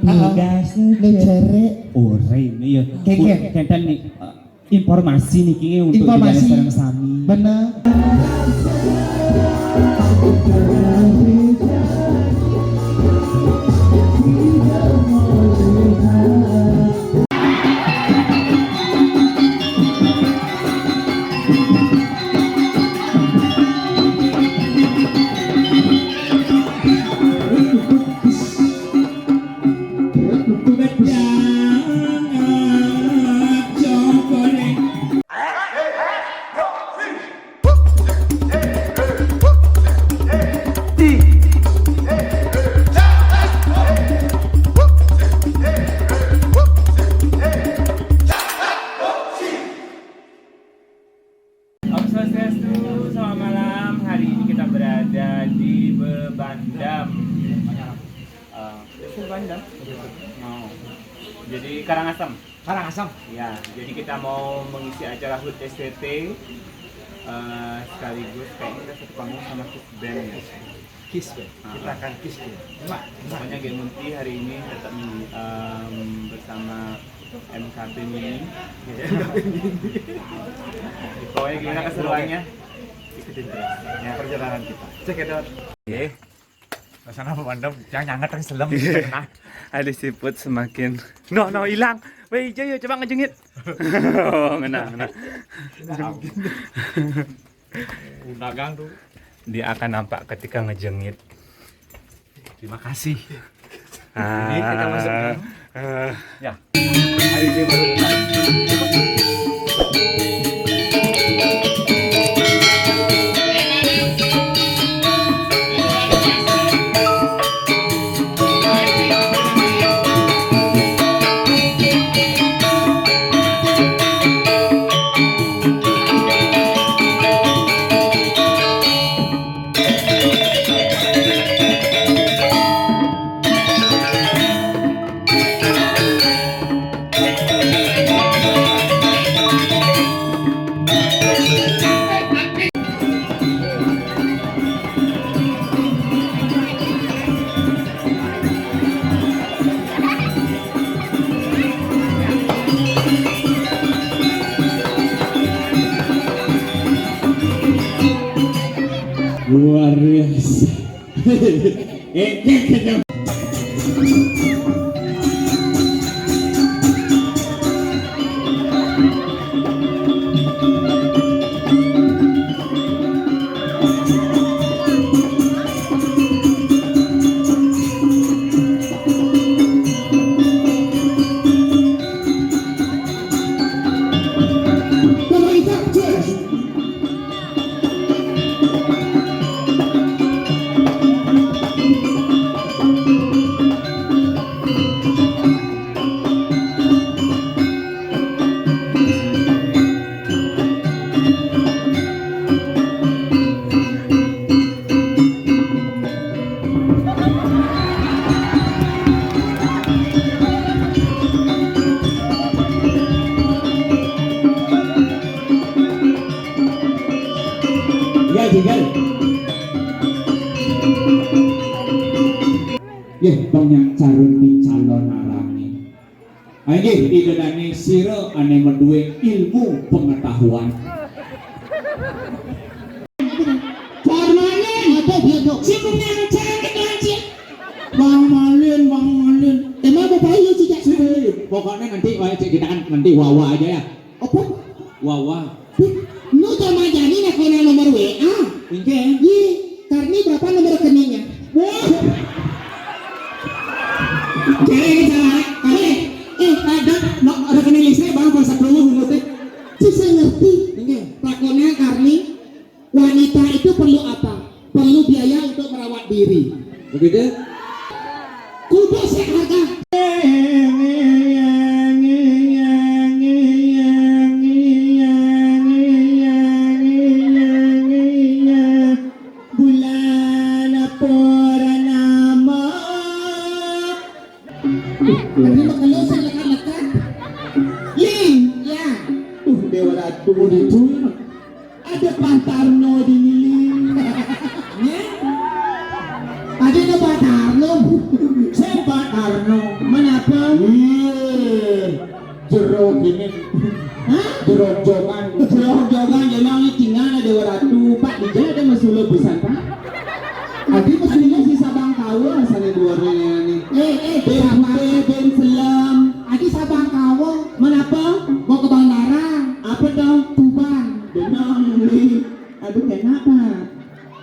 Nugas Ngejere. ore ini ya. Kengken. Kenten nih informasi niki untuk Informasi. sareng sami. Bener. Om Swastiastu, selamat malam. Hari ini kita berada di Bebandam. Bebandam? Mau. Jadi Karangasem. Karangasem. Ya, jadi kita mau mengisi acara HUT STT sekaligus kayaknya kita satu panggung sama Kiss Band ya. Kiss Band. Kita akan kiss dia. Pokoknya Gen Munti hari ini tetap bersama MKP Mini. Pokoknya gimana keseruannya? Ikutin terus ya perjalanan kita. Cek it out. Oke. Sana memandang jangan nyangat yang selam. Nah, Ada siput semakin hilang. Wei, Jaya coba ngejengit. Oh, ngena. dagang tuh. Dia akan nampak ketika ngejengit. Terima kasih. Ini kita masuk. Ya. Hari ini baru Luar biasa. Tinggal. Nggih banyak carun calon arane. Nggih idelane sira ane menduwe ilmu pengetahuan. Formane apa biodo? Sing nang cangkit lancip. Bang Malin. Emang bapak iya tidak sih. Pokoknya nanti kita kan nanti wawa aja ya. Apa? Wawa. Nu Tomajani nak kena nomor WA. Iya. Iya, Karni berapa nomor rekeningnya? Wah. Jadi salah. Ada rekening listrik bang pasang dulu teh. Saya ngerti. Iya. Lakonnya Karni, wanita itu perlu apa? Perlu biaya untuk merawat diri. Begitu? Kudu seharga. Karni kalau saya lekat-lekat. Ling, ya. Dewa Ratu itu Ada Pantarno di Ling. Ya. Ada Pak Tarno. saya Pak Arno. Mana jero gini. Hah? Jero-jogan. Jero-jogan jangan tinggal ada ratu Pak di ada masulo besar Pak. Adi masulo si Sabang Kawo asale duarnya nih. Ben selam. Adi Sabang Kawo. Menapa? Mau ke bandara. Apa dong? Tuban. Benang nih. Aduh kenapa?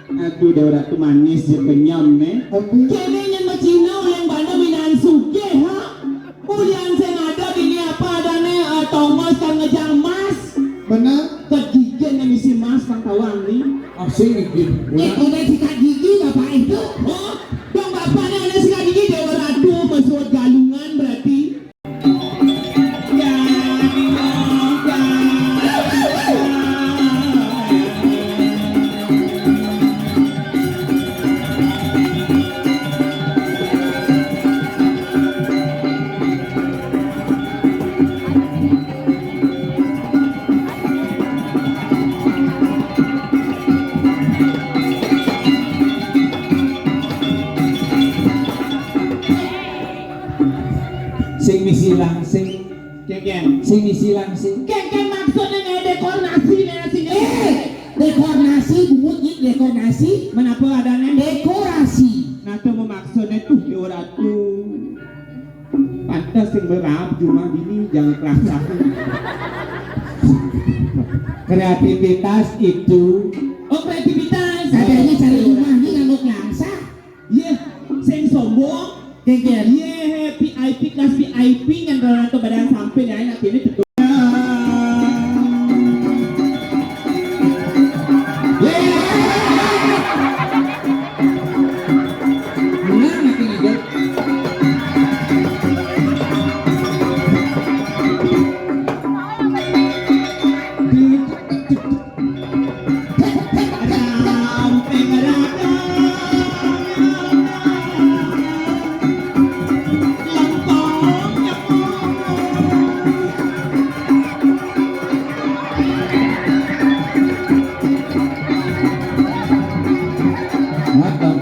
Aduh daurat tu manis je kenyam nih. Kene yang macino yang bana minan suge ha. Ulian sen ada ini apa adane Thomas kan ngejang mas. Benar. Kegigen yang isi mas kang tawang nih. Asing iki. Udah sikat gigi bapak itu. Oh, dong bapaknya ada sikat gigi dewa ratu masuk galungan berarti. Sing misi langsing, keng sing misi langsing, keng maksudnya nih dekorasi dekorasi bumut nih dekorasi, menapa adanya dekorasi, nah itu maksudnya tuh ratu, pantas yang berap cuma gini jangan kerasa, kreativitas itu, oh kreativitas, adanya cari rumah nih ngangguk langsa, sing sombong. Kengkel, VIP kelas VIP yang rata badan sampai dan akhirnya tentu.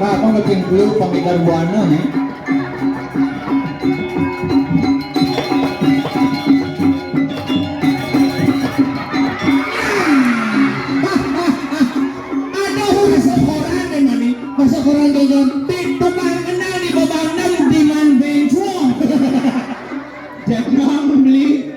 Apa makin dulu pemikir buana nih. Ada masuk koran deh mami, masuk koran dengan pemain kenal di babak 6 di Man Benchua. Jangan membeli.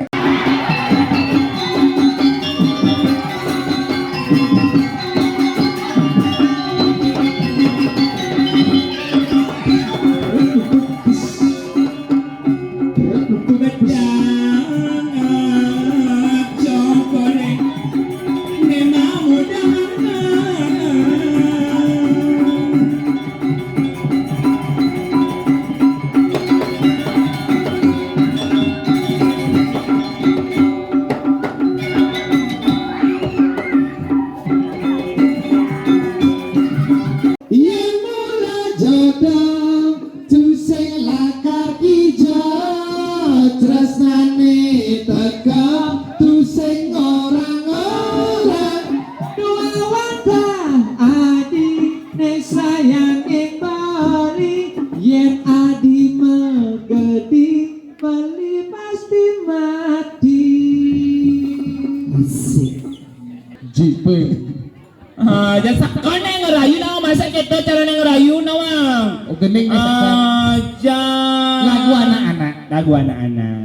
Jangan sakon na ngerayu na masa kita cara na ngerayu na wang. O gening na sakon. Lagu anak-anak. Lagu anak-anak.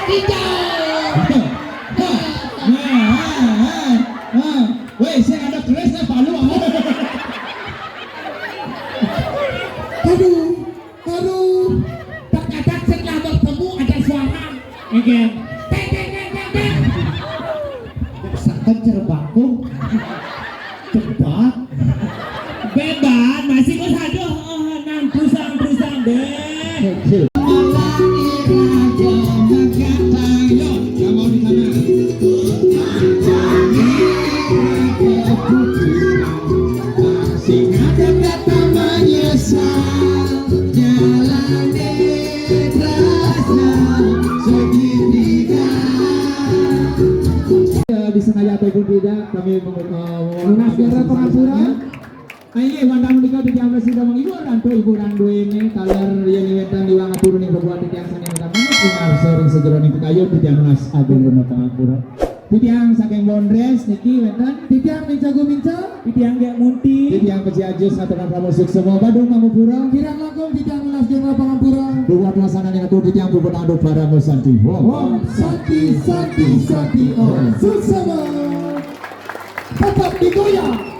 hijau. Weh, saya ada keras saya palu. Aduh. Ternyata setelah bertemu ada suara. Oke. Teng, teng, teng, teng, teng. Sakan cerbaku. Cepat. Beban, masih kok aduh, nang pusang deh. Disengaja ataupun tidak kami Lunas Daerah Pengapura. Ini wanda menikah di jam masih sama ibu randu ini kaler yang diwetan di wang apurun yang berbuat di tiang saking utama dengar sering sejeron itu kayu di tiang Lunas Agung Gunung Pengapura di tiang saking Bondres niki wetan di tiang Mincago Minca di tiang Gak Munti di tiang Peciajus atau Pramusuk semua Badung Mamupura kirang lakum di tiang Lunas Daerah Pengapura buat pelaksanaan yang aku di tiang Bubun Ado para Musanti Santi Om Susama tetap digoyang.